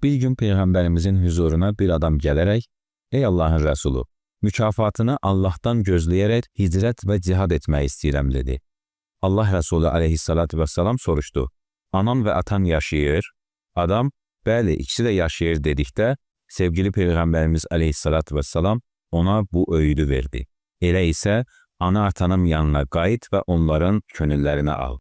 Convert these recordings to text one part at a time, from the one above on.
Bir gün Peyğəmbərimizin huzuruna bir adam gələrək, "Ey Allahın Rəsulu, mükafatını Allahdan gözləyərək hicrət və cihad etmək istəyirəm" dedi. Allah Rəsulu aleyhissalatu vesselam soruşdu, "Anan və atan yaşayır?" Adam, "Bəli, ikisi də yaşayır" dedikdə, sevgili Peyğəmbərimiz aleyhissalatu vesselam ona bu öyüdü verdi. Elə isə ana atanın yanına qayıt və onların könüllərini al.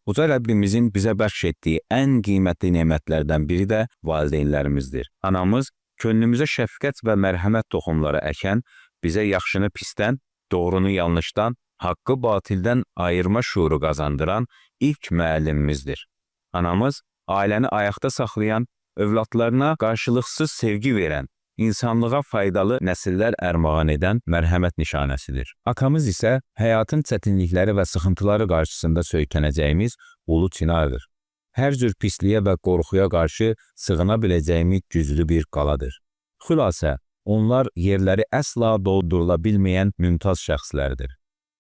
Uca Rəbbimizin bizə bəxş etdiyi ən qiymətli nemətlərdən biri də valideynlərimizdir. Anamız könlümüzə şəfqət və mərhəmət toxumları əkən, bizə yaxşını pisdən, doğrunu yanlışdan, haqqı batildən ayırma şuuru qazandıran ilk müəllimimizdir. Anamız ailəni ayaqda saxlayan, övladlarına qarşılıqsız sevgi verən, insanlığa faydalı nəsillər ərmağan edən mərhəmət nişanəsidir. Atamız isə həyatın çətinlikləri və sıxıntıları qarşısında söykənəcəyimiz ulu çinardır. Hər cür pisliyə və qorxuya qarşı sığına biləcəyimiz güclü bir qaladır. Xülasə, onlar yerləri əsla doldurula bilməyən mümtaz şəxslərdir.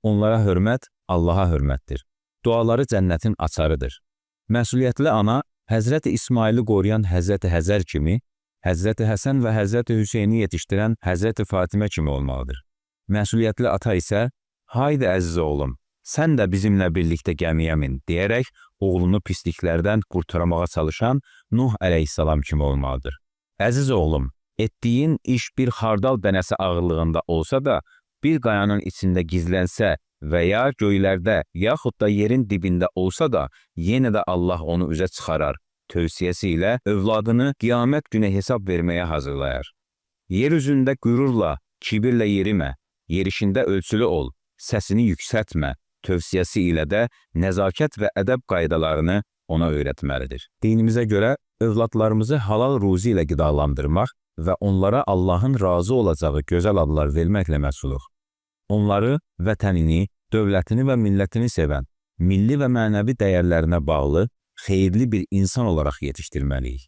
Onlara hörmət Allaha hörmətdir. Duaları cənnətin açarıdır. Məsuliyyətli ana, Həzrəti İsmaili qoruyan Həzrəti Həzər kimi, Həzrəti Həsən və Həzrəti Hüseyni yetişdirən Həzrəti Fatimə kimi olmalıdır. Məsuliyyətli ata isə, "Haydi əziz oğlum, sən də bizimlə birlikdə gəmiyə min" deyərək oğlunu pisliklərdən qurtarmağa çalışan Nuh əleyhissalam kimi olmalıdır. "Əziz oğlum, etdiyin iş bir xardal dənəsi ağırlığında olsa da, bir qayanın içində gizlənsə və ya göylərdə, yaxud da yerin dibində olsa da, yenə də Allah onu üzə çıxarar" tövsiyəsi ilə övladını qiyamət günü hesab verməyə hazırlayar. "Yer üzündə qürurla, kibirlə yerimə, yerişində ölçülü ol, səsini yüksəltmə" tövsiyəsi ilə də nəzakət və ədəb qaydalarını ona öyrətməlidir. Dinimizə görə övladlarımızı halal ruzi ilə qidalandırmaq və onlara Allahın razı olacağı gözəl adlar verməklə məşğuluq. Onları vətənini, dövlətini və millətini sevən, milli və mənəvi dəyərlərinə bağlı, xeyirli bir insan olaraq yetişdirməliyik.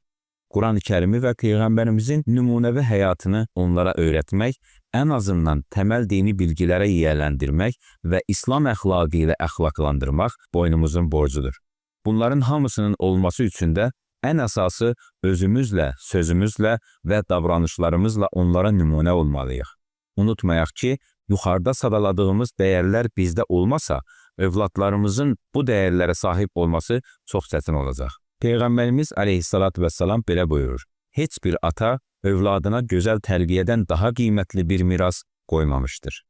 Quran-ı Kərimi və Peyğəmbərimizin nümunəvi həyatını onlara öyrətmək, ən azından təməl dini bilgilərə yiyələndirmək və İslam əxlaqı ilə əxlaqlandırmaq boynumuzun borcudur. Bunların hamısının olması üçün də ən əsası özümüzlə, sözümüzlə və davranışlarımızla onlara nümunə olmalıyıq. Unutmayaq ki, yuxarıda sadaladığımız dəyərlər bizdə olmasa, övladlarımızın bu dəyərlərə sahib olması çox çətin olacaq. Peyğəmbərimiz aleyhissalatu vesselam belə buyurur: "Heç bir ata övladına gözəl tərbiyədən daha qiymətli bir miras qoymamışdır."